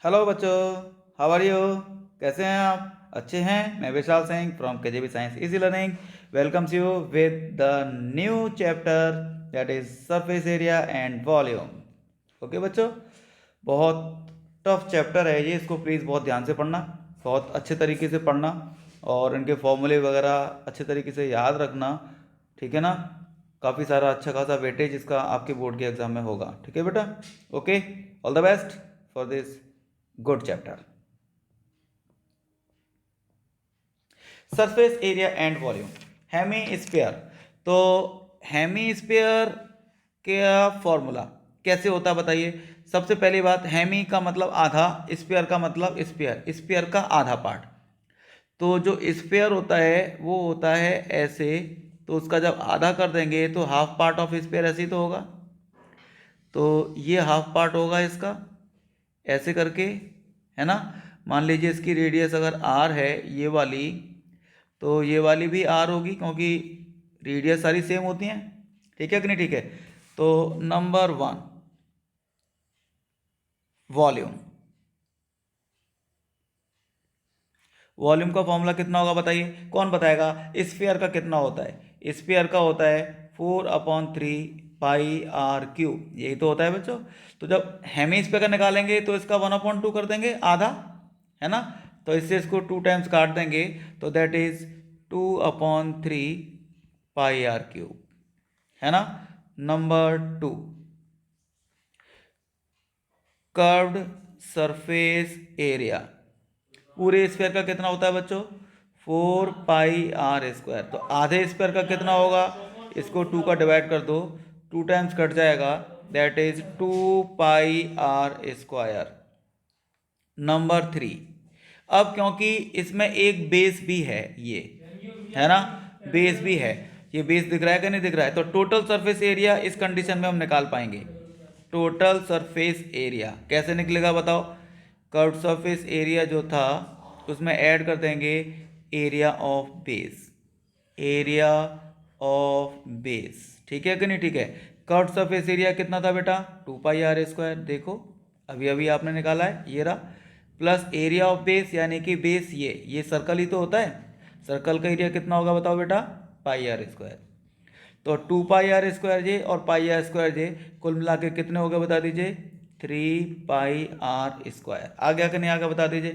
Hello बच्चों, how are you? कैसे हैं आप? अच्छे हैं? मैं Vishal Singh from KJB science easy learning welcomes you with the new chapter that is surface area and volume. Okay बच्चों, बहुत टफ चैप्टर है ये, इसको प्लीज़ बहुत ध्यान से पढ़ना, बहुत अच्छे तरीके से पढ़ना और इनके फॉर्मूले वगैरह अच्छे तरीके से याद रखना। ठीक है ना? काफ़ी सारा अच्छा खासा वेटेज इसका आपके बोर्ड के एग्जाम में होगा। ठीक है बेटा? Okay, all the best for this good chapter. Surface area and volume, hemisphere. तो हेमीस्फीयर का फॉर्मूला कैसे होता है बताइए। सबसे पहली बात, हेमी का मतलब आधा, स्फीयर का मतलब स्फीयर, स्फीयर का आधा पार्ट। तो जो स्फीयर होता है वो होता है ऐसे, तो उसका जब आधा कर देंगे तो हाफ पार्ट ऑफ स्फीयर ऐसे ही तो होगा। तो ये हाफ पार्ट होगा इसका, ऐसे करके, है ना। मान लीजिए इसकी रेडियस अगर आर है ये वाली, तो ये वाली भी आर होगी क्योंकि रेडियस सारी सेम होती हैं। ठीक है कि नहीं? ठीक है। तो नंबर 1, वॉल्यूम। वॉल्यूम का फॉर्मूला कितना होगा बताइए, कौन बताएगा? स्फीयर का कितना होता है? स्फीयर का होता है 4/3 पाई r क्यू, यही तो होता है बच्चों। तो जब हेमीस्फीयर का निकालेंगे तो इसका 1/2 कर देंगे, आधा, है ना। तो इससे इसको 2 टाइम्स काट देंगे, तो that is 2/3 pi r Q, है ना। Number 2, curved surface area. पूरे स्क्वायर का कितना होता है बच्चों? 4 पाई r स्क्वायर। तो आधे स्क्वायर का कितना होगा? इसको 2 का डिवाइड कर दो, 2 टाइम्स कट जाएगा, that is 2 pi r square. Number 3, अब क्योंकि इसमें एक बेस भी है, ये है ना, बेस भी है। ये बेस दिख रहा है कि नहीं दिख रहा है? तो टोटल सरफेस एरिया इस कंडीशन में हम निकाल पाएंगे। टोटल सरफेस एरिया कैसे निकलेगा बताओ? कर्व सरफेस एरिया जो था उसमें ऐड कर देंगे area of base, area of base. ठीक है कि नहीं? ठीक है। कर्व सरफेस एरिया कितना था बेटा? 2 पाई r स्क्वायर। देखो अभी अभी आपने निकाला है, ये रहा, प्लस एरिया ऑफ बेस यानी कि बेस ये सर्कल ही तो होता है, सर्कल का एरिया कितना होगा बताओ बेटा? पाई r स्क्वायर। तो 2 पाई r स्क्वायर जे और पाई r स्क्वायर जे कुल मिला के कितने हो गए बता दीजिए? 3 पाई r स्क्वायर। आ गया कि नहीं आ गया बता दीजिए।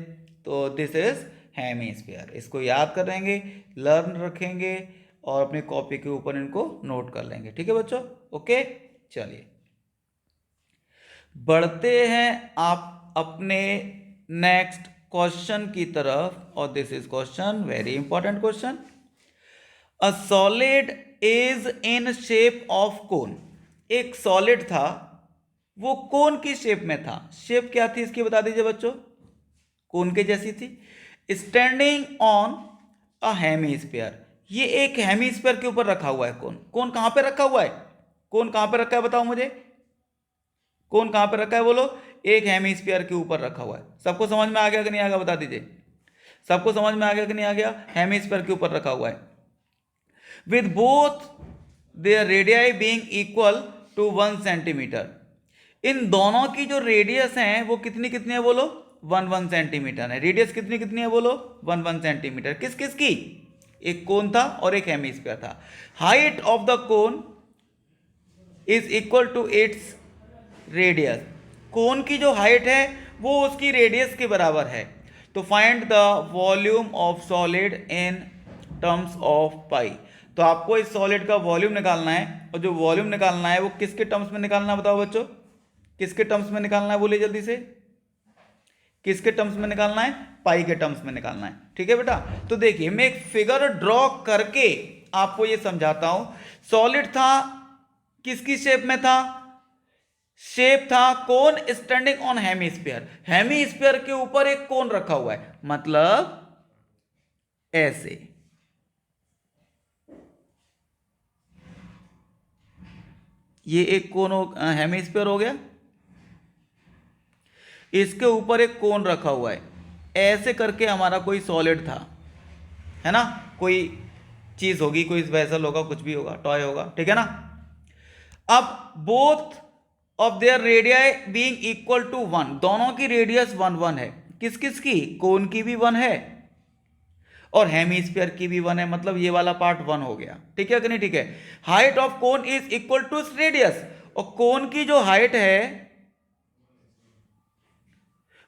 तो दिस इज हेमीस्फीयर। इसको याद करेंगे, लर्न रखेंगे और अपनी कॉपी के ऊपर इनको नोट कर लेंगे। ठीक है बच्चों? ओके, चलिए बढ़ते हैं आप अपने नेक्स्ट क्वेश्चन की तरफ। और this is question, very important question. A solid is in shape of cone. एक सॉलिड था, वो कोन की शेप में था। शेप क्या थी इसकी बता दीजिए बच्चों? कोन के जैसी थी। स्टैंडिंग ऑन अ हेमीस्फीयर, ये एक हेमीस्फीयर के ऊपर रखा हुआ है। कोन, कोन कहां पे रखा हुआ है? कोन कहां पे रखा है बताओ मुझे? कोन कहां पे रखा है बोलो? एक हेमीस्फीयर के ऊपर रखा हुआ है। सबको समझ में आ गया कि नहीं आ गया बता दीजिए? सबको समझ में आ गया कि नहीं आ गया? हेमीस्फीयर के ऊपर रखा हुआ है, with both their radii being equal to 1 centimetre. इन दोनों की जो रेडियस है वो कितनी कितनी है बोलो? 1 1 सेंटीमीटर है। रेडियस कितनी कितनी है बोलो? 1 1 सेंटीमीटर। किस किस की? एक कोन था और एक हेमीस्फीयर था। Height of the cone is equal to its radius. Cone की जो हाइट है वो उसकी रेडियस के बराबर है। तो find the volume of solid in terms of pi. तो आपको इस सॉलिड का वॉल्यूम निकालना है, और जो वॉल्यूम निकालना है वो किसके टर्म्स में निकालना है बताओ बच्चों? किसके टर्म्स में निकालना है बोलिए जल्दी से? किसके टर्म्स में निकालना है? पाई के टर्म्स में निकालना है। ठीक है बेटा? तो देखिए मैं एक फिगर ड्रॉ करके आपको ये समझाता हूं। सॉलिड था, किसकी शेप में था? शेप था कोन स्टैंडिंग ऑन हेमीस्फीयर। हेमीस्फीयर के ऊपर एक कोन रखा हुआ है, मतलब ऐसे। ये एक कोन हेमीस्फीयर हो गया, इसके ऊपर एक कोन रखा हुआ है, ऐसे करके हमारा कोई सॉलिड था, है ना। कोई चीज होगी, कोई वेसल होगा, कुछ भी होगा, टॉय होगा, ठीक है ना। अब both of their radii being equal to 1, दोनों की रेडियस 1 1 है। किस किस की? कोन की भी 1 है और हेमीस्फीयर की भी 1 है, मतलब ये वाला पार्ट 1 हो गया। ठीक है कि नहीं? ठीक है। Height of cone is equal to radius, और कोन की जो हाइट है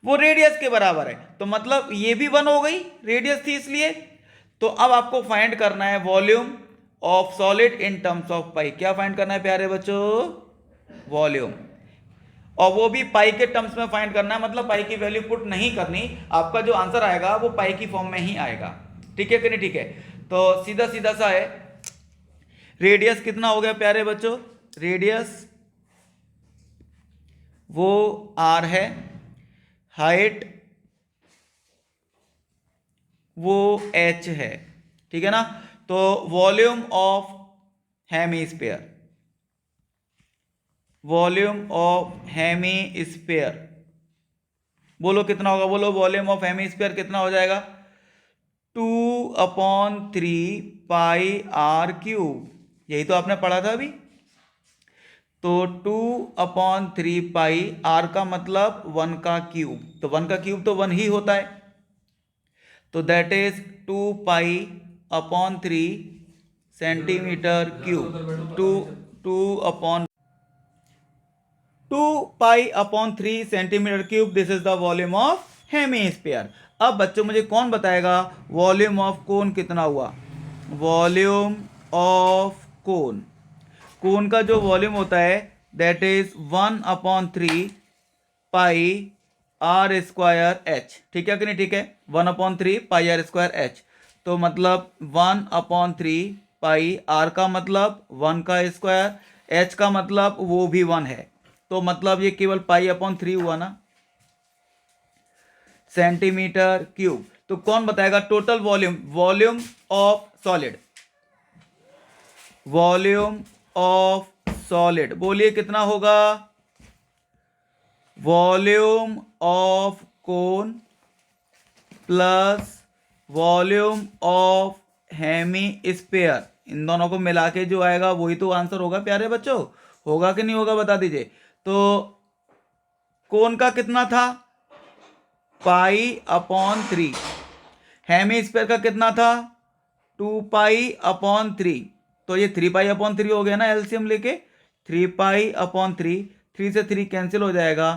वो रेडियस के बराबर है, तो मतलब ये भी 1 हो गई, रेडियस थी इसलिए। तो अब आपको फाइंड करना है volume of solid in terms of pi. क्या फाइंड करना है प्यारे बच्चों? वॉल्यूम, और वो भी पाई के टर्म्स में फाइंड करना है, मतलब पाई की वैल्यू पुट नहीं करनी। आपका जो आंसर आएगा वो पाई की फॉर्म में ही आएगा। ठीक है कि नहीं? ठीक है। तो सीधा सीधा सा है, रेडियस कितना हो गया प्यारे बच्चों? रेडियस वो आर है, हाइट वो एच है। ठीक है ना? तो volume of hemisphere, volume of hemisphere बोलो कितना होगा? बोलो वॉल्यूम ऑफ हेमीस्फीयर कितना हो जाएगा? 2/3 पाई आर क्यूब, यही तो आपने पढ़ा था अभी। तो 2/3 पाई, आर का मतलब 1 का क्यूब, तो 1 का क्यूब तो 1 ही होता है, तो दैट इज 2 पाई/3 centimetre cube. Two two upon 2 पाई/3 centimetre cube, this is the volume of hemisphere. अब बच्चों मुझे कौन बताएगा वॉल्यूम ऑफ कोन कितना हुआ? वॉल्यूम ऑफ कोन, कोन का जो वॉल्यूम होता है that is 1/3 pi r square h. ठीक है कि नहीं? ठीक है। 1/3 पाई आर स्क्वायर एच, तो मतलब 1/3 पाई, आर का मतलब 1 का स्क्वायर, एच का मतलब वो भी 1 है, तो मतलब ये केवल पाई/3 हुआ ना, सेंटीमीटर क्यूब। तो कौन बताएगा total volume? Volume of solid, volume of solid बोलिए कितना होगा? Volume of cone plus volume of hemisphere, इन दोनों को मिला के जो आएगा वही तो आंसर होगा प्यारे बच्चों। होगा कि नहीं होगा बता दीजिए। तो कोन का कितना था? पाई/3, हेमीस्फीयर का कितना था? 2 पाई/3, तो ये 3 पाई/3 हो गया ना एलसीएम लेके, 3 पाई/3, 3 से 3 कैंसिल हो जाएगा,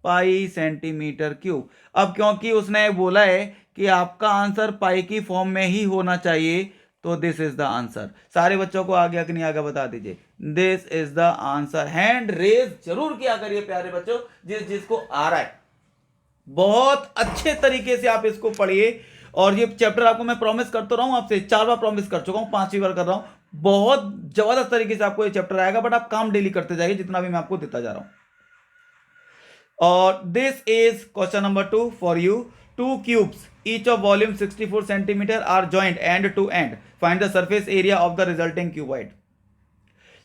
पाई सेंटीमीटर क्यूब। अब क्योंकि उसने बोला है कि आपका आंसर पाई की फॉर्म में ही होना चाहिए, तो दिस इज द आंसर। सारे बच्चों को आ गया कि नहीं आ गया बता दीजिए। This is the answer. Hand raise जरूर किया करिए प्यारे बच्चों जिसको आ रहा है, बहुत अच्छे तरीके से आप इसको पढ़िए। और ये चैप्टर आपको मैं प्रॉमिस करता रहा हूं, आपसे 4 बार प्रॉमिस कर चुका हूं, 5वीं बार कर रहा हूं। बहुत जबरदस्त तरीके से आपको ये चैप्टर आएगा, बट आप काम डेली करते जाइए जितना भी मैं आपको देता जा रहा हूं। और this is question number 2 for you. 2 cubes each of volume 64 centimeter are joined end to end. Find the surface area of the resulting cuboid.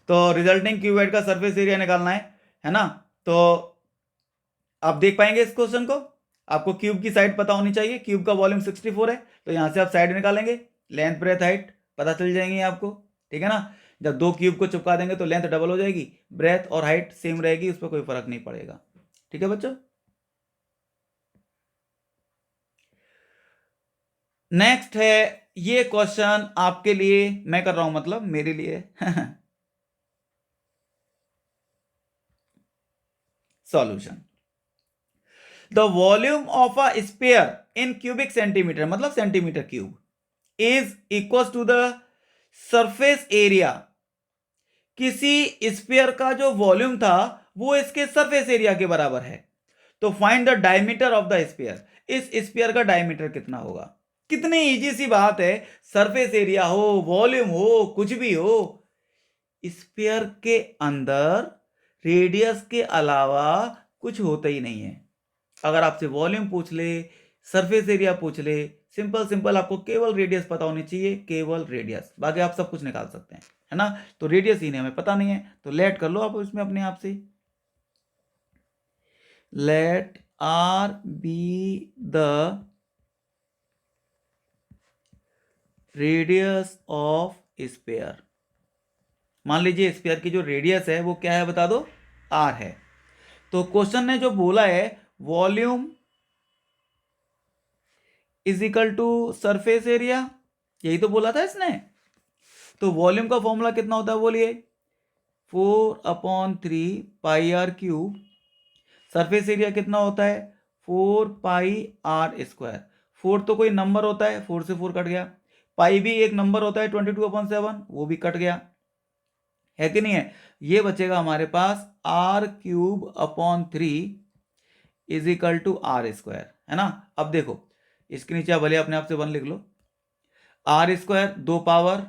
तो रिजल्टिंग क्यूबॉइड का सरफेस एरिया निकालना है ना? तो आप देख पाएंगे इस क्वेश्चन को, आपको क्यूब की साइड पता होनी चाहिए। क्यूब का वॉल्यूम 64 है, तो यहां से आप साइड निकालेंगे, लेंथ ब्रेथ हाइट पता चल जाएंगी आपको। ठीक है ना? जब 2 क्यूब को चिपका देंगे तो लेंथ डबल हो जाएगी, ब्रेथ और हाइट सेम रहेगी, उस पर कोई फर्क नहीं पड़ेगा। ठीक है बच्चों? नेक्स्ट है ये क्वेश्चन आपके लिए, मैं कर रहा हूं मतलब मेरे लिए solution. The volume of a sphere in cubic centimetre, मतलब centimetre cube, is equal to the surface area. किसी स्फीयर का जो वॉल्यूम था वो इसके सरफेस एरिया के बराबर है। तो find the diameter of the sphere, इस स्फीयर का डायमीटर कितना होगा? कितनी इजी सी बात है, सरफेस एरिया हो, वॉल्यूम हो, कुछ भी हो, स्फीयर के अंदर रेडियस के अलावा कुछ होता ही नहीं है। अगर आपसे वॉल्यूम पूछ ले, सरफेस एरिया पूछ ले, सिंपल सिंपल आपको केवल रेडियस पता होनी चाहिए, केवल रेडियस, बाकी आप सब कुछ निकाल सकते हैं, है ना? तो रेडियस ही नहीं हमें पता नहीं है, तो लेट कर लो आप इसमें अपने आप से। Let r be the radius of sphere. मान लीजिए स्फीयर की जो रेडियस है वो क्या है बता दो? आर है। तो क्वेश्चन ने जो बोला है volume is equal to surface area, यही तो बोला था इसने। तो वॉल्यूम का फॉर्मूला कितना होता है बोलिए, 4/3 πr³। सरफेस एरिया कितना होता है, 4πr²। 4 तो कोई नंबर होता है, 4 से 4 कट गया। पाई भी एक नंबर होता है 22/7, वो भी कट गया, है कि नहीं है। ये बचेगा हमारे पास r³/3 is equal to r², है ना। अब देखो इसके नीचे भले अपने आप से 1 लिख लो, r², 2 पावर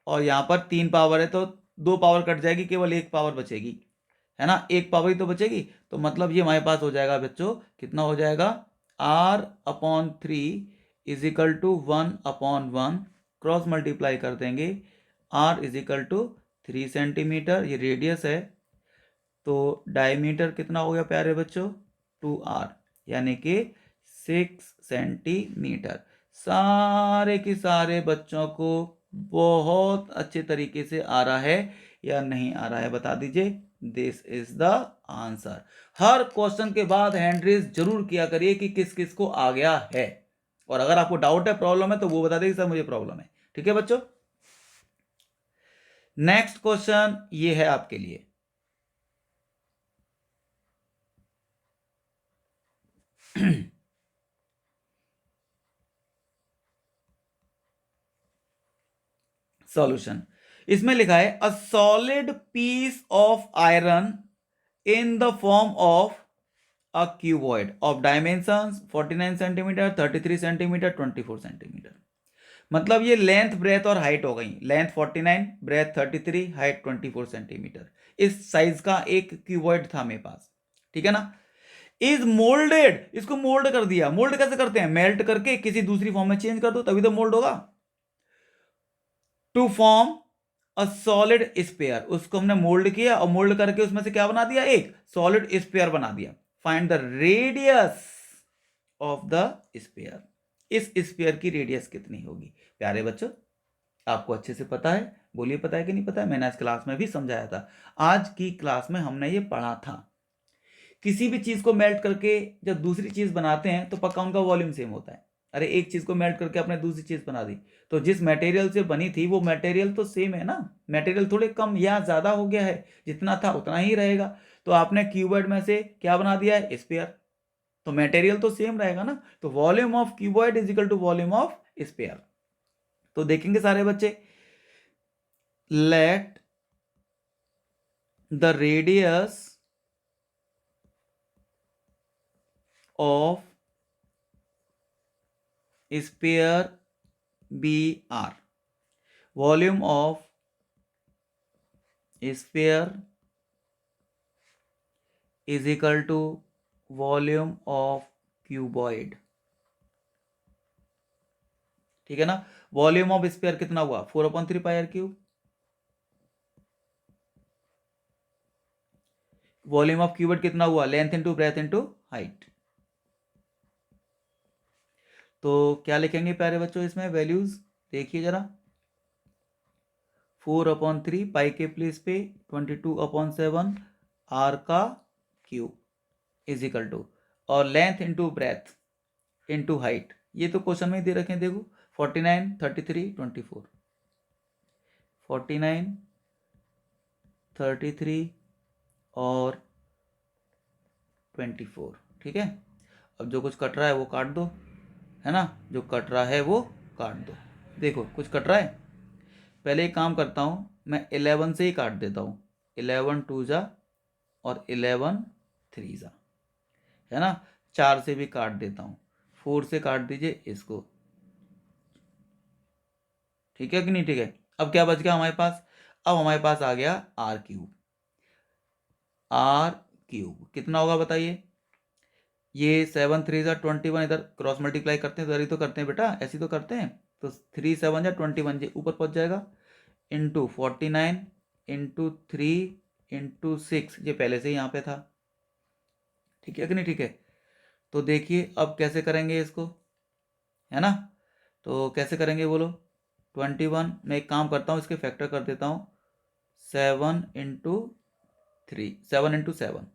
और यहां पर 3 पावर है, तो 2 पावर कट जाएगी, केवल 1 पावर बचेगी, है ना। 1 पावर ही तो बचेगी, तो मतलब ये हमारे पास हो जाएगा बच्चों, कितना हो जाएगा, r/3 is equal to 1/1, cross multiply कर देंगे, r is equal to 3 centimetre, ये रेडियस है, तो डायमीटर कितना हो गया प्यारे बच्चों, 2r, यानी कि 6 सेंटीमीटर। सारे के सारे बच्चों को बहुत अच्छे तरीके से आ रहा है या नहीं आ रहा है, बता दीजिए। This is the answer. Her question के बाद हैंड रेज जरूर किया करिए कि किस किस को आ गया है, और अगर आपको डाउट है, प्रॉब्लम है, तो वो बता देगी सर मुझे प्रॉब्लम है। ठीक है बच्चों, नेक्स्ट क्वेश्चन ये है आपके लिए। सॉल्यूशन, इसमें लिखा है a solid piece of iron in the form of a cuboid of dimensions 49 centimetre, 33 centimetre, 24 centimetre. मतलब ये लेंथ, ब्रेथ और हाइट हो गई। Length 49, breadth 33, height 24 centimetre. इस साइज का एक क्यूबॉइड था मेरे पास, ठीक है ना। इज मोल्डेड, इसको मोल्ड कर दिया। मोल्ड कैसे करते हैं, मेल्ट करके किसी दूसरी फॉर्म में चेंज कर दो, तभी तो मोल्ड होगा। To form a solid sphere, उसको हमने मोल्ड किया और मोल्ड करके उसमें से क्या बना दिया, एक सॉलिड स्पेयर बना दिया। Find the radius of the sphere, इस स्पेयर की रेडियस कितनी होगी। प्यारे बच्चों, आपको अच्छे से पता है, बोलिए पता है कि नहीं पता है। मैंने आज क्लास में भी समझाया था, आज की क्लास में हमने ये पढ़ा था। किसी भी चीज को मेल्ट करके जब दूसरी चीज बनाते हैं तो पक्का उनका वॉल्यूम सेम होता है। अरे एक चीज को मेल्ट करके आपने दूसरी चीज बना दी, तो जिस मटेरियल से बनी थी वो मटेरियल तो सेम है ना। मटेरियल थोड़े कम या ज्यादा हो गया है, जितना था उतना ही रहेगा। तो आपने क्यूबॉइड में से क्या बना दिया है, स्फीयर, तो मटेरियल तो सेम रहेगा ना। तो volume of cuboid is equal to volume of sphere. तो देखेंगे सारे बच्चे, let the radius of sphere be r, volume of sphere is equal to volume of cuboid, ठीक है ना। वॉल्यूम ऑफ स्फीयर कितना हुआ, 4/3 πr³। वॉल्यूम ऑफ क्यूबॉइड कितना हुआ, length into breadth into height. तो क्या लिखेंगे प्यारे बच्चों इसमें वैल्यूज, देखिए जरा। 4/3 पाई के प्लेस पे 22/7 आर का क्यूब इज इक्वल टू, और length into breadth into height, ये तो क्वेश्चन में ही दे रखे हैं, देखो 49, 33, 24, 49, 33 और 24, ठीक है। अब जो कुछ कट रहा है वो काट दो, है ना, जो कट रहा है वो काट दो। देखो कुछ कट रहा है, पहले एक काम करता हूँ, मैं 11 से ही काट देता हूँ। 11 2 जा और 11 3 जा, है ना। 4 से भी काट देता हूँ, 4 से काट दीजिए इसको, ठीक है कि नहीं, ठीक है। अब क्या बच गया हमारे पास, अब हमारे पास आ गया r³। r³ कितना होगा बताइए, ये 7 3 जा 21, इधर क्रॉस मल्टीप्लाई करते हैं, इधर ही तो करते हैं बेटा, ऐसे तो करते हैं। तो 3 7 जा 21, ये ऊपर पहुंच जाएगा, इंटू 49 इंटू 3 इंटू 6, ये पहले से ही यहाँ पे था, ठीक है कि नहीं, ठीक है। तो देखिए अब कैसे करेंगे इसको, है ना। तो कैसे करेंगे बोलो, 21, मैं एक काम करता हूँ, इसके फैक्टर कर देता हूँ, 7 इंटू 3, 7 इंटू 7,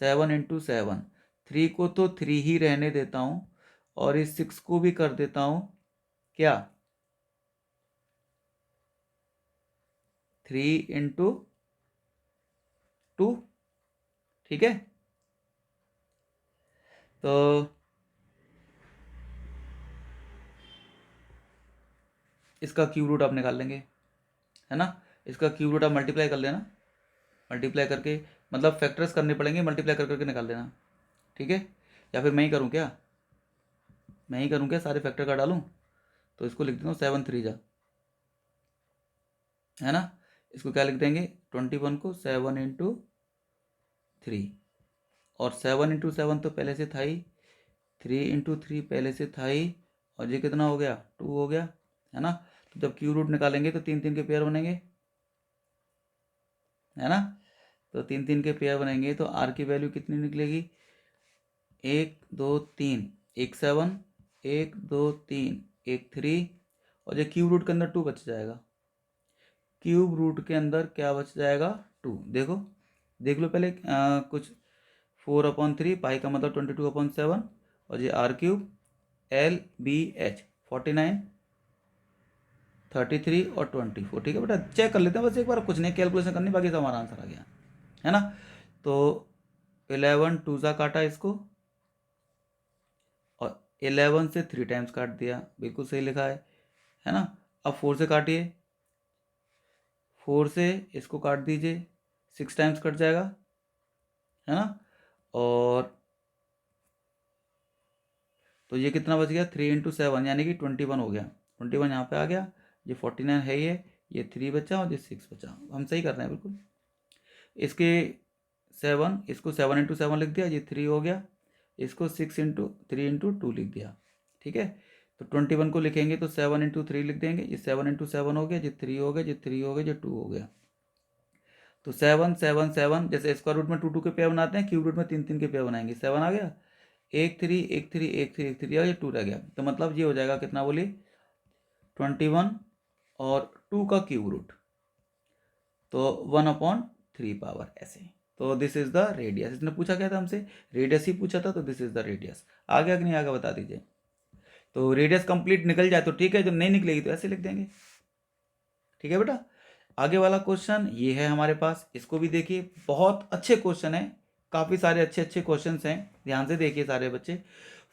7 इंटू 7, 3 को तो 3 ही रहने देता हूँ और इस 6 को भी कर देता हूँ क्या 3 इंटू 2, ठीक है। तो इसका क्यूब रूट आप निकाल लेंगे, है ना। इसका क्यूब रूट आप मल्टीप्लाई कर लेना, मल्टीप्लाई करके मतलब फैक्टर्स करने पड़ेंगे, मल्टीप्लाई कर करके निकाल लेना, ठीक है। या फिर मैं ही करूँ क्या, मैं ही करूँ क्या, सारे फैक्टर का डालूँ। तो इसको लिख देता हूँ 7 3 जा, है ना। इसको क्या लिख देंगे 21 को 7 इंटू 3, और 7 इंटू 7 तो पहले से था ही, 3 इंटू 3 पहले से था ही, और ये कितना हो गया 2 हो गया, है ना। तो जब क्यू रूट निकालेंगे तो 3 3 के पेयर बनेंगे, है ना। तो 3 3 के पेयर बनेंगे तो आर की वैल्यू कितनी निकलेगी 1 2 3, 1 7, 1 2 3, 1 3, और ये क्यूब रूट के अंदर 2 बच जाएगा, क्यूब रूट के अंदर क्या बच जाएगा 2। देखो देख लो पहले कुछ 4/3 पाई का मतलब 22/7, और ये आर क्यूब LBH 49 33 और 24, ठीक है बेटा। चेक कर लेते हैं बस एक बार, कुछ नहीं कैलकुलेशन करनी, बाकी सब हमारा आंसर आ गया, है ना। तो 11 2 सा काटा इसको, और 11 से 3 टाइम्स काट दिया, बिल्कुल सही लिखा है ना। अब 4 से काटिए, 4 से इसको काट दीजिए, 6 टाइम्स कट जाएगा, है ना। और तो ये कितना बच गया 3 इंटू 7 यानी कि 21 हो गया, 21 यहाँ पे आ गया, ये 49 है, ये 3 बचा और ये 6 बचा, हम सही कर रहे हैं बिल्कुल। इसके 7, इसको 7 इंटू 7 लिख दिया, ये 3 हो गया, इसको 6 इंटू 3 इंटू 2 लिख दिया, ठीक है। तो 21 को लिखेंगे तो 7 इंटू 3 लिख देंगे, ये 7 इंटू 7 हो गया, ये 3 हो गया, ये 3 हो गया, ये 2 हो गया। तो 7 7 7, जैसे स्क्वायर रूट में 2 2 के पेयर बनाते हैं, क्यूब रूट में 3 3 के पेयर बनाएंगे, 7 आ गया, 1 3 1 3 1 3 1 3 ये 2 रह गया। तो मतलब ये हो जाएगा कितना बोलिए 21 और 2 का क्यूब रूट, तो 1/3 पावर ऐसे। तो दिस इज द रेडियस, इसने पूछा क्या था हमसे, रेडियस ही पूछा था, तो दिस इज द रेडियस। आ गया कि नहीं आगे बता दीजिए। तो रेडियस कंप्लीट निकल जाए तो ठीक है, जो नहीं निकलेगी तो ऐसे लिख देंगे, ठीक है बेटा। आगे वाला क्वेश्चन ये है हमारे पास, इसको भी देखिए, बहुत अच्छे क्वेश्चन है, काफी सारे अच्छे अच्छे क्वेश्चन हैं, ध्यान से देखिए सारे बच्चे।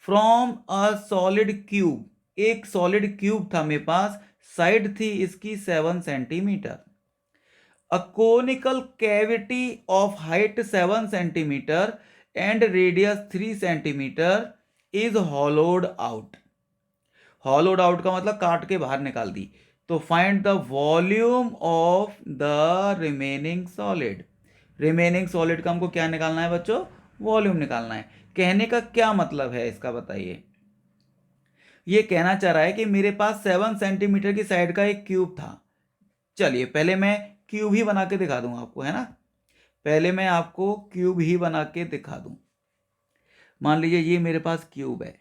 फ्रॉम अ सॉलिड क्यूब, एक सॉलिड क्यूब था मेरे पास, साइड थी इसकी 7 centimetre, a conical cavity of height 7 centimeter and radius 3 centimeter is hollowed out। hollowed out का मतलब काट के बाहर निकाल दी। तो find the volume of the remaining solid, remaining solid का हमको क्या निकालना है बच्चों, वॉल्यूम निकालना है। कहने का क्या मतलब है इसका बताइए। ये कहना चाह रहा है कि मेरे पास 7 सेंटीमीटर की साइड का एक क्यूब था। चलिए पहले मैं क्यूब ही बना के दिखा दूंगा आपको, है ना। पहले मैं आपको क्यूब ही बना के दिखा दूं। मान लीजिए ये मेरे पास क्यूब है,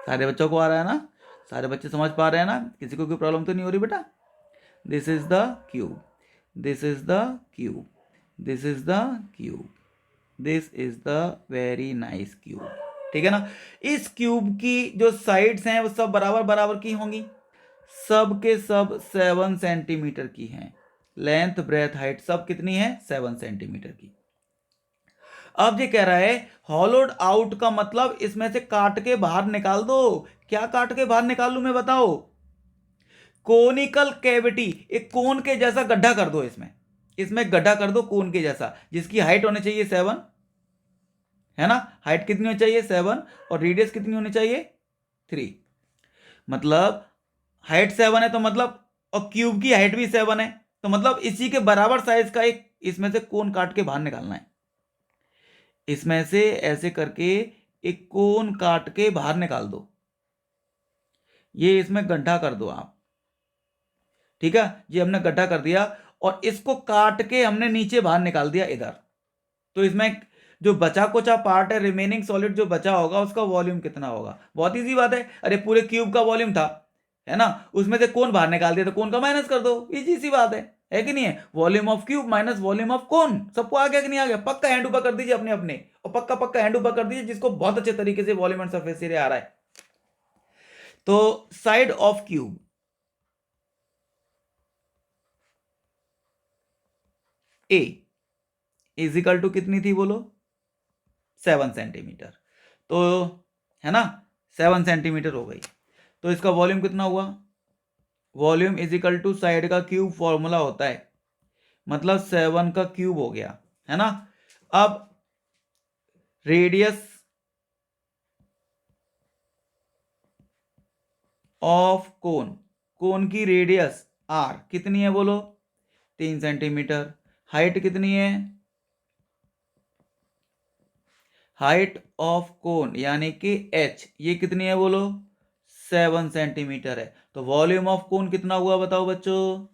सारे बच्चों को आ रहा है ना, सारे बच्चे समझ पा रहे हैं ना, किसी को कोई प्रॉब्लम तो नहीं हो रही बेटा। This is the cube, this is the cube, this is the cube, this is the very nice cube, ठीक है ना। इस क्यूब की जो साइड्स हैं वो सब बराबर बराबर की होंगी, सब के सब 7 सेंटीमीटर की हैं, लेंथ ब्रेथ हाइट सब कितनी है 7 सेंटीमीटर की। अब ये कह रहा है हॉलोड आउट का मतलब इसमें से काट के बाहर निकाल दो। क्या काट के बाहर निकाल लू मैं बताओ, कोनिकल कैविटी, एक कोन के जैसा गड्ढा कर दो, इसमें इसमें गड्ढा कर दो कोन के जैसा, जिसकी हाइट होनी चाहिए 7, है ना। हाइट कितनी होनी चाहिए 7 और रेडियस कितनी होनी चाहिए 3। मतलब हाइट 7 है तो मतलब, और क्यूब की हाइट भी 7 है, तो मतलब इसी के बराबर साइज का एक इसमें से कोन काट के बाहर निकालना है। इसमें से ऐसे करके एक कोन काट के बाहर निकाल दो, ये इसमें गड्ढा कर दो आप, ठीक है। ये हमने गड्ढा कर दिया और इसको काट के हमने नीचे बाहर निकाल दिया इधर। तो इसमें जो बचा कुचा पार्ट है, रिमेनिंग सॉलिड जो बचा होगा उसका वॉल्यूम कितना होगा, बहुत इजी बात है, अरे पूरे क्यूब का वॉल्यूम था, है ना, उसमें से कोन बाहर निकाल दिया तो कोन का माइनस कर दो, इजी सी बात है कि नहीं है। Volume of cube minus volume of कोन, सबको आ गया कि नहीं आ गया? पक्का हैंड ऊपर कर दीजिए अपने अपने, और पक्का पक्का हैंड ऊपर कर दीजिए जिसको बहुत अच्छे तरीके से वॉल्यूम एंड सरफेस एरिया आ रहा है। तो side of cube a is equal to कितनी थी बोलो? 7 सेंटीमीटर। तो है ना, 7 सेंटीमीटर हो गई। तो इसका वॉल्यूम कितना हुआ? Volume is equal to side का क्यूब फॉर्मूला होता है, मतलब 7 का क्यूब हो गया, है ना। अब रेडियस ऑफ कोन, कोन की रेडियस आर कितनी है बोलो? 3 सेंटीमीटर। हाइट कितनी है? हाइट ऑफ कोन यानी कि h ये कितनी है बोलो? 7 सेंटीमीटर है। तो वॉल्यूम ऑफ कोन कितना हुआ बताओ बच्चों?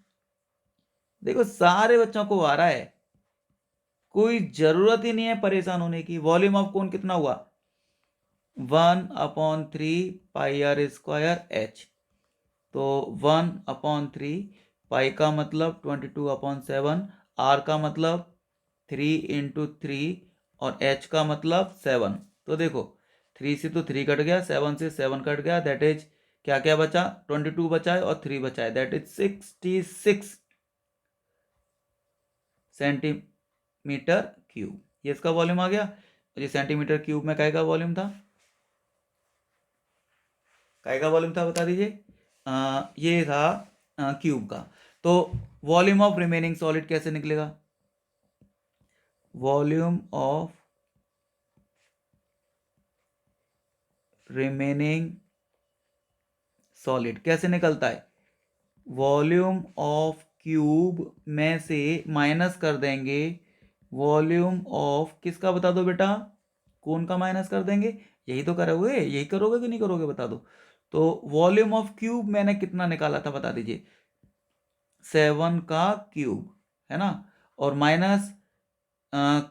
देखो सारे बच्चों को आ रहा है, कोई जरूरत ही नहीं है परेशान होने की। वॉल्यूम ऑफ कोन कितना हुआ? 1/3 पाई आर स्क्वायर h। तो 1/3 पाई का मतलब 22/7, आर का मतलब 3 × 3 और h का मतलब 7। तो देखो 3 से तो 3 कट गया, 7 से 7 कट गया, दैट इज क्या क्या बचा? 22 बचा है और 3 बचा है, दैट इज 66 सेंटीमीटर क्यूब। ये इसका वॉल्यूम आ गया। ये सेंटीमीटर क्यूब में काय का वॉल्यूम था? काय का वॉल्यूम था बता दीजिए? ये था क्यूब का। तो वॉल्यूम ऑफ रिमेनिंग सॉलिड कैसे निकलेगा? वॉल्यूम ऑफ रिमेनिंग सॉलिड कैसे निकलता है? वॉल्यूम ऑफ क्यूब में से माइनस कर देंगे वॉल्यूम ऑफ किसका, बता दो बेटा? कोन का माइनस कर देंगे। यही तो करोगे, यही करोगे कि नहीं करोगे बता दो। तो वॉल्यूम ऑफ क्यूब मैंने कितना निकाला था बता दीजिए? 7 का क्यूब, है ना। और माइनस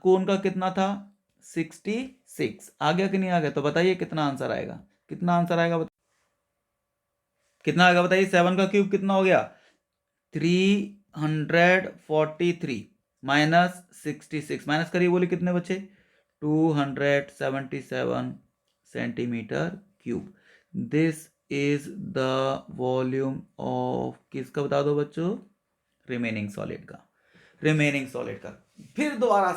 कोन का कितना था? 66। आ गया कि नहीं आ गया? तो बताइए कितना आंसर आएगा? कितना आंसर आएगा कितना आएगा बताइए? 7 का क्यूब कितना हो गया? 343 माइनस 66, माइनस करिए, बोले कितने बचे? 277 centimetre cube. This is the volume of किसका बता दो बच्चों? रिमेनिंग सॉलिड का। रिमेनिंग सॉलिड का। फिर दोबारा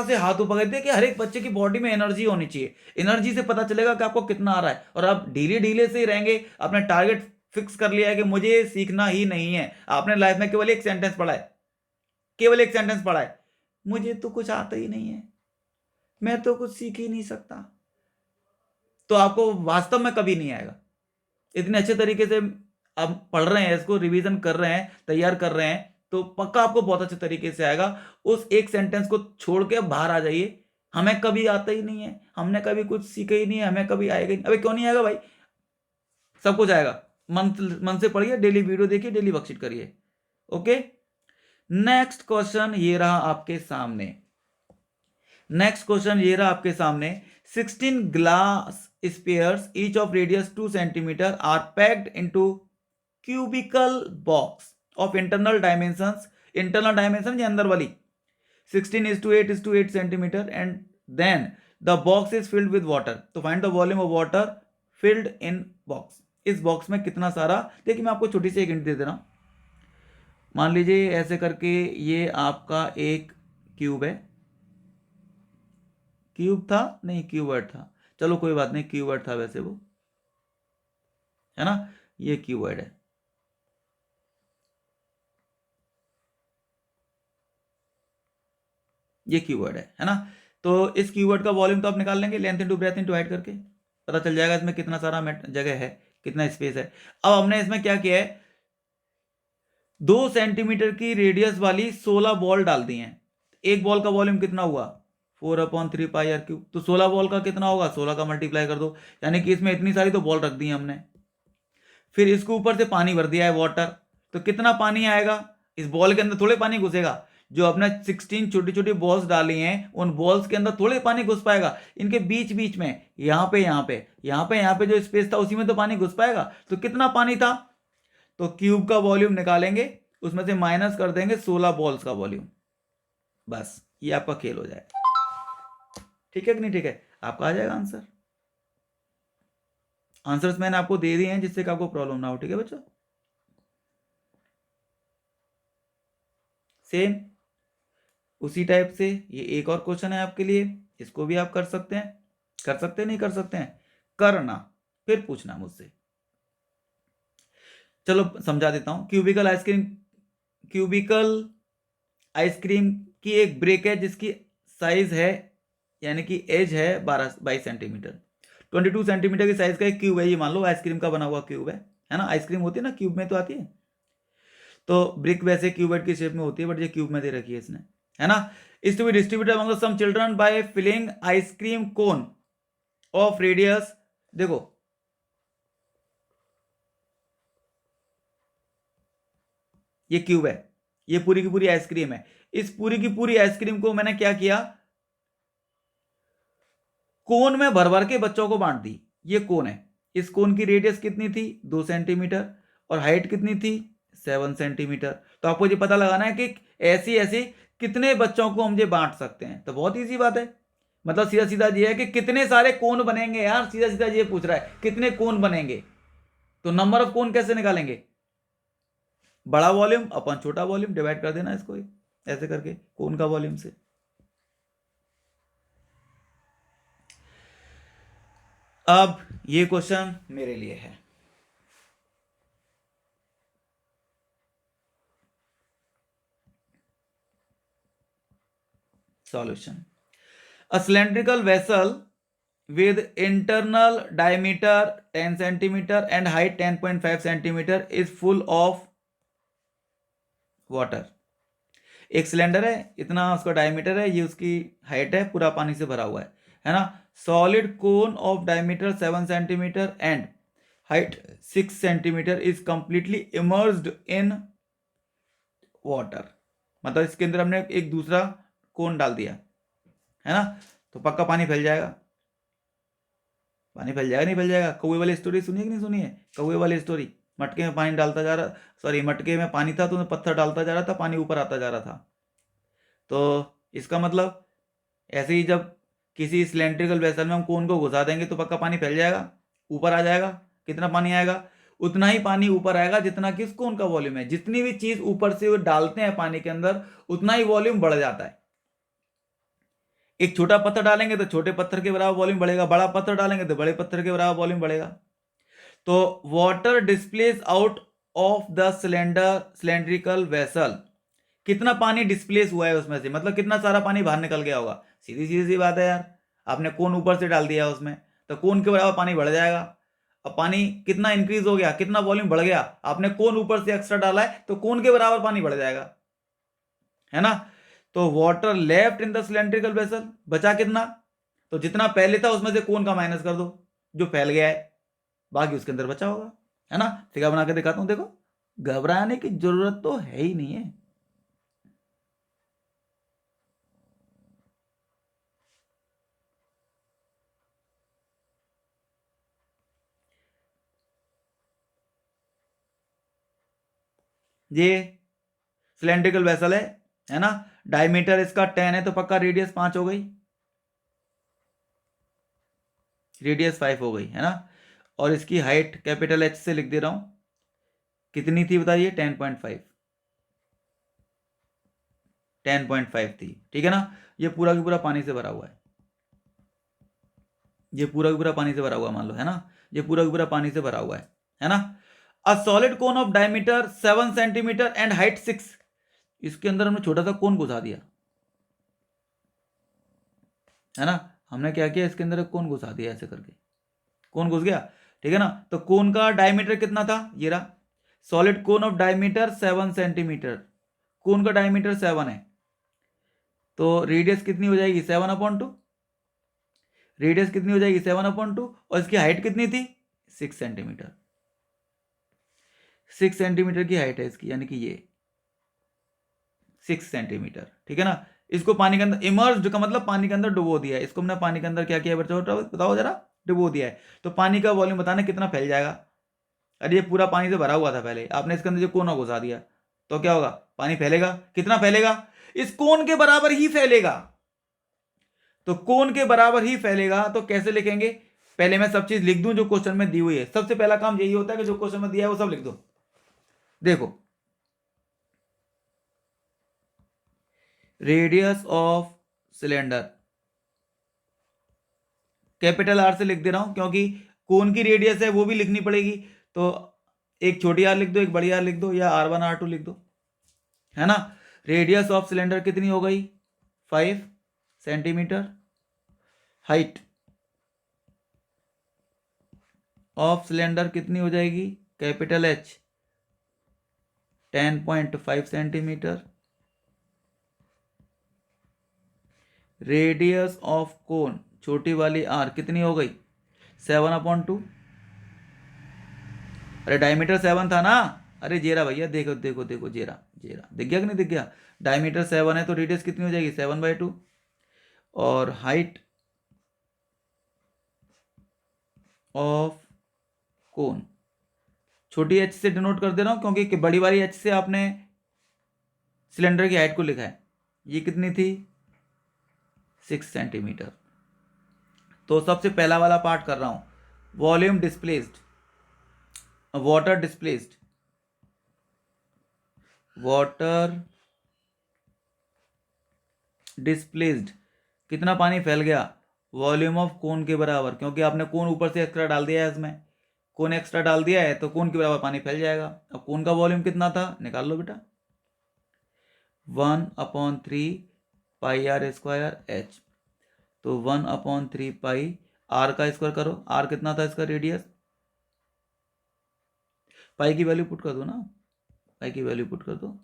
से हाथ ऊपर कर दिया कि हर एक बच्चे की बॉडी में एनर्जी होनी चाहिए, एनर्जी से पता चलेगा कि आपको कितना आ रहा है। और आप ढीले ढीले से ही रहेंगे, अपने टारगेट फिक्स कर लिया है कि मुझे सीखना ही नहीं है। आपने लाइफ में केवल एक सेंटेंस पढ़ा है, केवल एक सेंटेंस पढ़ा है, मुझे तो कुछ आता ही नहीं है, मैं तो कुछ सीख ही नहीं सकता। तो आपको वास्तव में कभी नहीं आएगा। इतने अच्छे तरीके से आप पढ़ रहे हैं, इसको रिवीजन कर रहे हैं, तैयार कर रहे हैं, तो पक्का आपको बहुत अच्छे तरीके से आएगा। उस एक सेंटेंस को छोड़ के बाहर आ जाइए, हमें कभी आता ही नहीं है, हमने कभी कुछ सीखा ही नहीं है, हमें कभी आएगा ही नहीं। अबे क्यों नहीं आएगा भाई? सब कुछ आएगा। मन से पढ़िए, डेली वीडियो देखिए, डेली वर्कशीट करिए। ओके, नेक्स्ट क्वेश्चन ये रहा आपके सामने। नेक्स्ट क्वेश्चन ये रहा आपके सामने। 16 glass spheres each of radius 2 centimetre are packed into cubical box of internal dimension ये अंदर वाली 16:8:8 centimetre and then the box is filled with water. तो find the volume of water filled in box. इस box में कितना सारा, देखिए मैं आपको छोटी सी एक हिंट दे दे रहा हूं। मान लीजिए ऐसे करके ये आपका एक क्यूब है, क्यूब था नहीं क्यूबॉइड था, चलो कोई बात नहीं, क्यूबॉइड था वैसे वो, है ना। ये क्यूबॉइड है, ये क्यूबॉइड है ना। तो इस क्यूबॉइड का वॉल्यूम तो आप निकाल लेंगे, length into breadth into height करके पता चल जाएगा इसमें कितना सारा जगह है, कितना स्पेस है। अब हमने इसमें क्या किया है, 2 सेंटीमीटर की रेडियस वाली 16 बॉल डाल दी हैं। एक बॉल का वॉल्यूम कितना हुआ? 4/3 पाई आर क्यूब। तो 16 बॉल का कितना होगा? 16 का मल्टीप्लाई कर दो, यानी कि इसमें इतनी सारी तो बॉल रख दी है हमने। फिर इसके ऊपर से पानी भर दिया है, वाटर। तो कितना पानी आएगा? इस बॉल के अंदर थोड़े पानी घुसेगा, जो अपने 16 छोटी छोटी बॉल्स डाली हैं उन बॉल्स के अंदर थोड़े पानी घुस पाएगा, इनके बीच बीच में यहाँ पे यहाँ पे यहाँ पे यहाँ पे जो स्पेस था उसी में तो पानी घुस पाएगा। तो कितना पानी था, तो क्यूब का वॉल्यूम निकालेंगे, उसमें से माइनस कर देंगे 16 बॉल्स का वॉल्यूम, बस ये आपका खेल हो जाएगा। ठीक है कि नहीं, ठीक है, आपका आ जाएगा आंसर। आंसर्स मैंने आपको दे दिए हैं जिससे कि आपको प्रॉब्लम ना हो। ठीक है बच्चों, सेम उसी टाइप से ये एक और क्वेश्चन है आपके लिए, इसको भी आप कर सकते हैं, कर सकते हैं नहीं कर सकते हैं, करना फिर पूछना मुझसे। चलो समझा देता हूं। क्यूबिकल आइसक्रीम की एक ब्रेक है जिसकी साइज है यानी कि एज है 22 सेंटीमीटर, 22 सेंटीमीटर की साइज का एक क्यूब है, ये मान लो आइसक्रीम का बना हुआ क्यूब है ना, आइसक्रीम होती है ना क्यूब में तो आती है, तो ब्रिक वैसे क्यूबेड की शेप में होती है बट ये क्यूब में दे रखी है इसने, है ना। Is to be distributed among some children by filling ice cream cone of radius, देखो ये क्यूब है, ये पूरी की पूरी आइसक्रीम है, इस पूरी की पूरी आइसक्रीम को मैंने क्या किया, कोन में भर भर के बच्चों को बांट दी। ये कोन है, इस कोन की रेडियस कितनी थी 2 सेंटीमीटर और हाइट कितनी थी 7 सेंटीमीटर। तो आपको ये पता लगाना है कि ऐसी ऐसी कितने बच्चों को हम ये बांट सकते हैं। तो बहुत इजी बात है, मतलब सीधा सीधा ये है कि कितने सारे कोन बनेंगे यार, सीधा सीधा ये पूछ रहा है कितने कोन बनेंगे। तो नंबर ऑफ कोन कैसे निकालेंगे, बड़ा वॉल्यूम अपन छोटा वॉल्यूम डिवाइड कर देना इसको ऐसे करके कोन का वॉल्यूम से। अब ये क्वेश्चन मेरे लिए है, solution. A cylindrical vessel with internal diameter 10 centimeter and height 10.5 centimeter is full of water। एक सिलेंडर है, इतना उसका डायमीटर है, ये उसकी हाइट है, पूरा पानी से भरा हुआ है ना। Solid cone of diameter 7 centimetre and height 6 centimetre is completely immersed in water, मतलब इसके अंदर हमने एक दूसरा कोन डाल दिया है ना, तो पक्का पानी फैल जाएगा। पानी फैल जाएगा नहीं फैल जाएगा, कौवे वाली स्टोरी सुनिए कि नहीं सुनी है, कौवे वाली स्टोरी, मटके में पानी डालता जा रहा, सॉरी मटके में पानी था तो पत्थर डालता जा रहा था, पानी ऊपर आता जा रहा था। तो इसका मतलब ऐसे ही जब किसी सिलेंड्रिकल वेसल में हम कोन को घुसा देंगे तो पक्का पानी फैल जाएगा, ऊपर आ जाएगा। कितना पानी आएगा, उतना ही पानी ऊपर आएगा जितना कि उस कोन का वॉल्यूम है। जितनी भी चीज ऊपर से वो डालते हैं पानी के अंदर उतना ही वॉल्यूम बढ़ जाता है। एक छोटा पत्थर डालेंगे तो छोटे पत्थर के बराबर वॉल्यूम बढ़ेगा, बड़ा पत्थर डालेंगे तो बड़े पत्थर के बराबर वॉल्यूम बढ़ेगा। तो water displace out of the cylindrical vessel, कितना पानी डिस्प्लेस हुआ है उसमें से, मतलब कितना सारा पानी बाहर निकल गया होगा। सीधी सीधी सी बात है यार, आपने कोन ऊपर से डाल दिया उसमें तो कोन के बराबर पानी बढ़ जाएगा। अब पानी कितना इंक्रीज हो गया, कितना वॉल्यूम बढ़ गया, आपने कोन ऊपर से एक्स्ट्रा डाला है तो कोन के बराबर पानी बढ़ जाएगा, है ना। तो water left in the cylindrical vessel, बचा कितना, तो जितना पहले था उसमें से कोन का माइनस कर दो जो फैल गया है, बाकी उसके अंदर बचा होगा, है ना। फिगर बना के दिखाता हूं, देखो घबराने की जरूरत तो है ही नहीं है। ये सिलेंड्रिकल वेसल है ना, डायमीटर इसका 10 है तो पक्का रेडियस 5 हो गई, रेडियस 5 हो गई, है ना। और इसकी हाइट कैपिटल एच से लिख दे रहा हूं, कितनी थी बताइए 10.5, 10.5 थी, ठीक है ना। ये पूरा की पूरा पानी से भरा हुआ है, ये पूरा की पूरा पानी से भरा हुआ मान लो, है ना, ये पूरा की पूरा पानी से भरा हुआ है ना। A solid cone of diameter 7 centimetre and height 6, इसके अंदर हमने छोटा सा कोन घुसा दिया, है ना। हमने क्या किया, इसके अंदर एक कोन घुसा दिया, ऐसे करके कोन घुस गया, ठीक है ना। तो कोन का डायमीटर कितना था, ये रहा, solid cone of diameter 7 centimetre, cone का डायमीटर 7 है तो रेडियस कितनी हो जाएगी 7/2, रेडियस कितनी हो जाएगी 7/2, और इसकी हाइट कितनी थी 6 सेंटीमीटर, 6 सेंटीमीटर की हाइट है इसकी, यानी कि ये 6 सेंटीमीटर, ठीक है ना। इसको पानी के अंदर इमर्स्ड का मतलब पानी के अंदर डुबो दिया है, इसको हमने पानी के अंदर क्या किया बच्चों बताओ जरा, डुबो दिया है। तो पानी का वॉल्यूम बताना कितना फैल जाएगा। अरे ये पूरा पानी से भरा हुआ था पहले, आपने इसके अंदर जो कोना घुसा दिया तो क्या होगा, पानी फैलेगा, कितना फैलेगा, इस कोन के बराबर ही फैलेगा। तो कोन के बराबर ही फैलेगा तो कैसे लिखेंगे, पहले मैं सब चीज लिख दूं जो क्वेश्चन में दी हुई है। सबसे पहला काम यही होता है कि जो क्वेश्चन में दिया है वो सब लिख दो। देखो radius of cylinder capital R से लिख दे रहा हूं क्योंकि कोन की रेडियस है वो भी लिखनी पड़ेगी। तो एक छोटी आर लिख दो, एक बड़ी आर लिख दो, या R1 R2 लिख दो, है ना। रेडियस ऑफ सिलेंडर कितनी हो गई 5 सेंटीमीटर। हाइट ऑफ सिलेंडर कितनी हो जाएगी capital H 10.5 centimetre. Radius of cone छोटी वाली आर कितनी हो गई 7/2। अरे डायमीटर 7 था ना, अरे जेरा भैया देखो देखो देखो, जेरा जेरा दिख गया कि नहीं दिख गया। डायमीटर 7 है तो रेडियस कितनी हो जाएगी 7/2। और हाइट ऑफ कोन छोटी h से डिनोट कर दे रहा हूं क्योंकि बड़ी वाली h से आपने सिलेंडर की हाइट को लिखा है। ये कितनी थी 6 सेंटीमीटर। तो सबसे पहला वाला पार्ट कर रहा हूं, volume displaced, water displaced, water displaced कितना पानी फैल गया, वॉल्यूम ऑफ कोन के बराबर, क्योंकि आपने कोन ऊपर से एक्स्ट्रा डाल दिया है, इसमें कोन एक्स्ट्रा डाल दिया है तो कोन के बराबर पानी फैल जाएगा। अब कोन का वॉल्यूम कितना था निकाल लो बेटा, 1/3 पाई आर स्क्वायर एच। तो 1/3 पाई आर का स्क्वायर करो, आर कितना था इसका रेडियस, पाई की वैल्यू पुट कर दो ना, पाई की वैल्यू पुट कर दो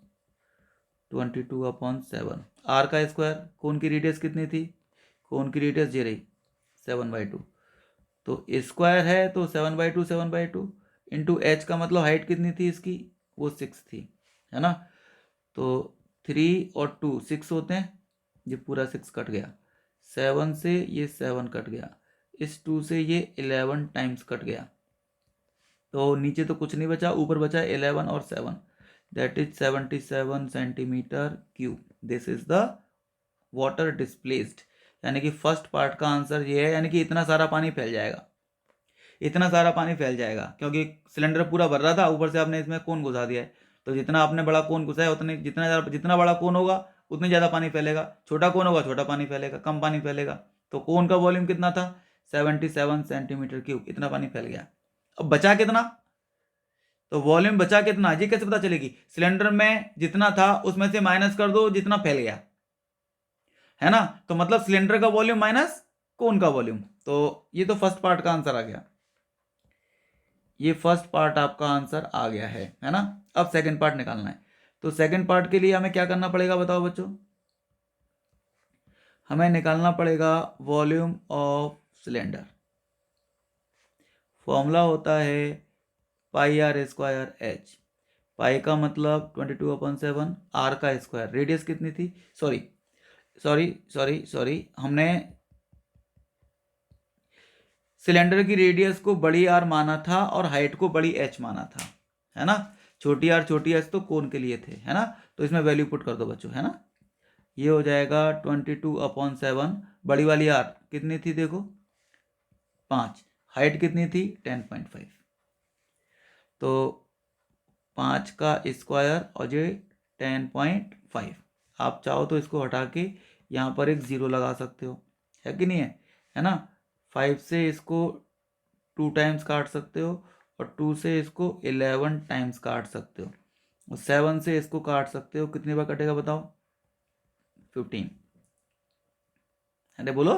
22/7। आर का स्क्वायर, कोन की रेडियस कितनी थी, कोन की रेडियस ये रही 7/2। तो स्क्वायर है तो 7/2 इंटू एच का मतलब हाइट कितनी थी इसकी वो 6 थी, है ना। तो 3 और 2 6 होते हैं, ये पूरा 6 कट गया, 7 से ये 7 कट गया, इस 2 से ये 11 टाइम्स कट गया। तो नीचे तो कुछ नहीं बचा, ऊपर बचा 11 और 7, that is 77 centimetre cube. This is the water displaced, यानी कि फर्स्ट पार्ट का आंसर ये है, यानी कि इतना सारा पानी फैल जाएगा, इतना सारा पानी फैल जाएगा क्योंकि सिलेंडर पूरा भर रहा था, ऊपर से आपने इसमें कोन घुसा दिया है। तो जितना आपने बड़ा कोन घुसा है उतने जितना बड़ा कोन होगा उतने ज़्यादा पानी फैलेगा, छोटा कोन होगा छोटा पानी फैलेगा, कम पानी फैलेगा। तो कोन का वॉल्यूम कितना था 77 सेंटीमीटर क्यूब, इतना पानी फैल गया। अब बचा कितना, तो वॉल्यूम बचा कितना ये कैसे पता चलेगी, सिलेंडर में जितना था उसमें से माइनस कर दो जितना फैल गया, है ना। तो मतलब सिलेंडर का वॉल्यूम माइनस कोन का वॉल्यूम। तो ये तो फर्स्ट पार्ट का आंसर आ गया, ये फर्स्ट पार्ट आपका आंसर आ गया है ना। अब सेकंड पार्ट निकालना है, तो सेकंड पार्ट के लिए हमें क्या करना पड़ेगा बताओ बच्चों, हमें निकालना पड़ेगा वॉल्यूम ऑफ सिलेंडर। फॉर्मूला होता है पाई आर स्क्वायर एच, पाई का मतलब 22/7, आर का स्क्वायर, रेडियस कितनी थी, सॉरी सॉरी सॉरी सॉरी हमने सिलेंडर की रेडियस को बड़ी आर माना था और हाइट को बड़ी एच माना था, है ना। छोटी आर छोटी एच तो कोन के लिए थे, है ना। तो इसमें वैल्यू पुट कर दो बच्चों, है ना। ये हो जाएगा 22/7, बड़ी वाली आर कितनी थी देखो 5, हाइट कितनी थी 10.5, तो 5 का स्क्वायर और ये 10.5। आप चाहो तो इसको हटा के यहाँ पर एक ज़ीरो लगा सकते हो, है कि नहीं है ना। 5 से इसको 2 टाइम्स काट सकते हो और 2 से इसको 11 टाइम्स काट सकते हो और 7 से इसको काट सकते हो, कितनी बार कटेगा बताओ 15। अरे बोलो,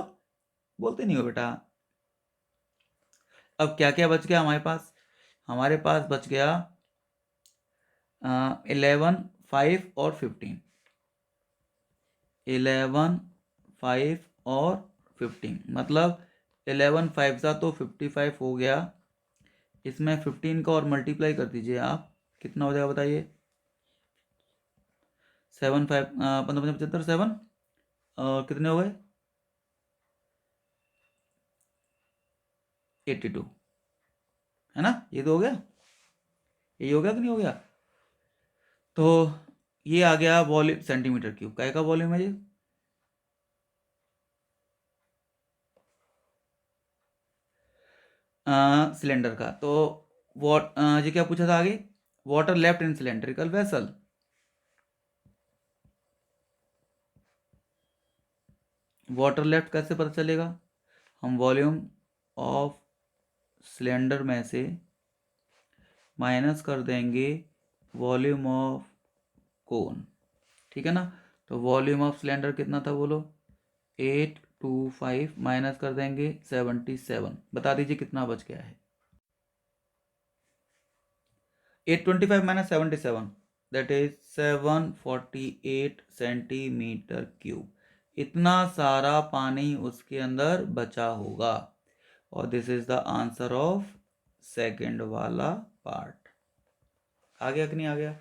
बोलते नहीं हो बेटा। अब क्या क्या बच गया हमारे पास, हमारे पास बच गया 11 5 और 15, 11 5 और 15 मतलब 11 5 सा तो 55 हो गया, इसमें 15 का और मल्टीप्लाई कर दीजिए आप, कितना हो जाएगा बताइए 7 5 15 75 7 और कितने हो गए 82 है ना। ये तो हो गया, ये हो गया कि नहीं हो गया। तो ये आ गया वॉल्यूम सेंटीमीटर क्यूब का वॉल्यूम है ये। सिलेंडर का। तो ये क्या पूछा था आगे, water left in cylindrical vessel. Water left कैसे पता चलेगा, हम वॉल्यूम ऑफ सिलेंडर में से माइनस कर देंगे वॉल्यूम ऑफ कोन, ठीक है ना। तो वॉल्यूम ऑफ सिलेंडर कितना था बोलो, 825 माइनस कर देंगे 77, बता दीजिए कितना बच गया है। 825 minus 77 that is 748 centimetre cube. इतना सारा पानी उसके अंदर बचा होगा, और this is the answer of second वाला पार्ट। आ गया कि नहीं आ गया,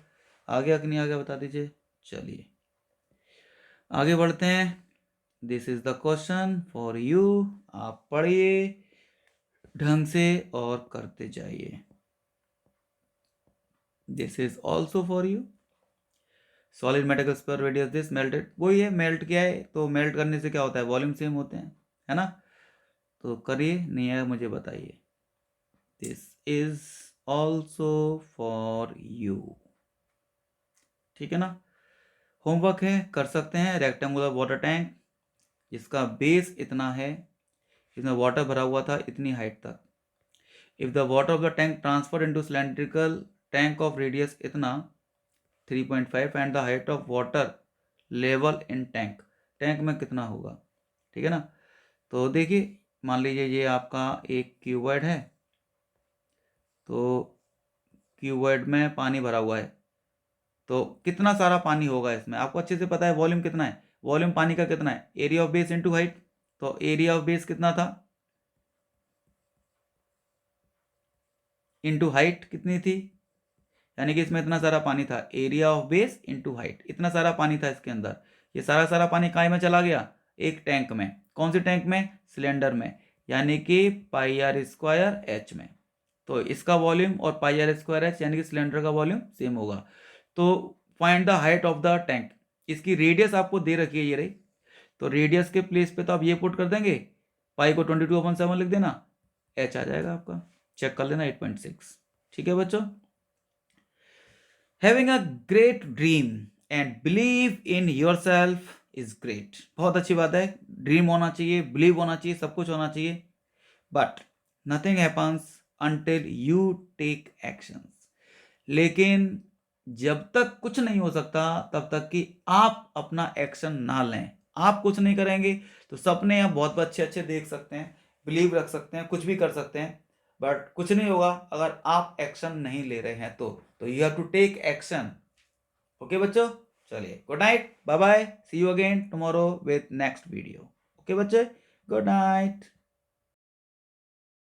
आ गया कि नहीं आ गया बता दीजिए। चलिए आगे बढ़ते हैं। This is the question for you, आप पढ़िए ढंग से और करते जाइए। This is also for you. Solid material पर रेडियस दिस मेल्टेड, वही है मेल्ट किया है, तो मेल्ट करने से क्या होता है वॉल्यूम सेम होते हैं, है ना। तो करिए, नहीं है मुझे बताइए। This is also for you, ठीक है ना। होमवर्क है, कर सकते हैं। रेक्टेंगुलर वाटर टैंक, इसका बेस इतना है, इसमें वाटर भरा हुआ था इतनी हाइट तक। If the water of the tank transfer into cylindrical tank of radius इतना 3.5 and the height of water level in tank, tank में कितना होगा, ठीक है ना। तो देखिए मान लीजिए ये आपका एक क्यूबॉइड है, तो क्यूबॉइड में पानी भरा हुआ है, तो कितना सारा पानी होगा इसमें आपको अच्छे से पता है। वॉल्यूम कितना है, वॉल्यूम पानी का कितना है, area of base into height. तो एरिया ऑफ बेस कितना था इनटू हाइट कितनी थी, यानी कि इसमें इतना सारा पानी था, area of base into height, इतना सारा पानी था इसके अंदर। ये सारा सारा पानी काय में चला गया, एक टैंक में। कौन से टैंक में, सिलेंडर में, यानी कि पाई आर स्क्वायर एच में। तो इसका वॉल्यूम और पाई आर स्क्वायर एच यानी कि सिलेंडर का वॉल्यूम सेम होगा। तो find the height of the tank, इसकी रेडियस आपको दे रखी है ये रही। तो रेडियस के प्लेस पे तो आप ये पुट कर देंगे, पाई को 22/7 लिख देना, एच आ जाएगा आपका, चेक कर लेना 8.6। ठीक है बच्चों। Having a great dream and believe in yourself is great, बहुत अच्छी बात है। ड्रीम होना चाहिए, बिलीव होना चाहिए, सब कुछ होना चाहिए, but nothing happens until you take actions. लेकिन जब तक कुछ नहीं हो सकता तब तक कि आप अपना एक्शन ना लें। आप कुछ नहीं करेंगे तो सपने आप बहुत अच्छे अच्छे देख सकते हैं, बिलीव रख सकते हैं, कुछ भी कर सकते हैं, बट कुछ नहीं होगा अगर आप एक्शन नहीं ले रहे हैं। तो you have to take action. Okay बच्चों, चलिए good night, bye bye, see you again tomorrow with next video. Okay बच्चे, गुड नाइट।